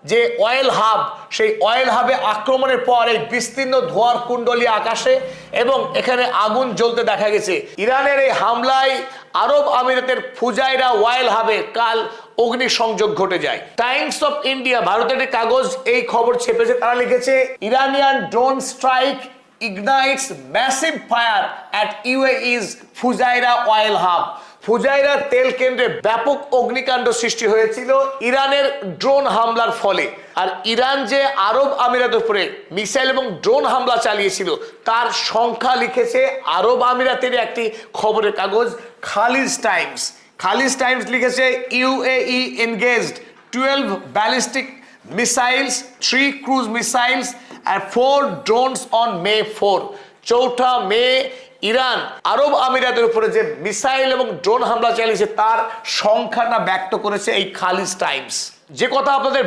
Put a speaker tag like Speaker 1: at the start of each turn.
Speaker 1: যে oil hub, সেই oil হাবে আক্রমণের পর এই বিস্তীর্ণ ধোঁয়ার কুণ্ডলী আকাশে এবং এখানে আগুন জ্বলতে দেখা গেছে। ইরানের এই হামলায় আরব আমিরাতের ফুজাইরা অয়েল হাবে কাল অগ্নিসংযোগ ঘটে যায়। টাইমস অফ ইন্ডিয়া, ভারতের একটি কাগজ এই খবর ছেপেছে। তারা লিখেছে, Iranian drone strike ignites massive fire at UAE's Fujairah oil hub. Fujairah তেল কেন্দ্রে ব্যাপক অগ্নিকাণ্ড সৃষ্টি হয়েছিল ইরানের ড্রোন হামলার ফলে। আর ইরান যে আরব আমিরাতের উপরে মিসাইল এবং ড্রোন হামলা চালিয়েছিল তার সংখ্যা লিখেছে আরব আমিরাতের একটি খবরের কাগজ খালিজ টাইমস। খালিজ টাইমস লিখেছে, UAE engaged 12 ballistic missiles, 3 cruise missiles and 4 drones on May 4। 4 May Iran আরব আমিরাতের উপরে যে মিসাইল এবং ড্রোন হামলা চালিয়েছে তার সংখ্যাটা ব্যক্ত করেছে এই খালিজ টাইমস। যে কথা আপনাদের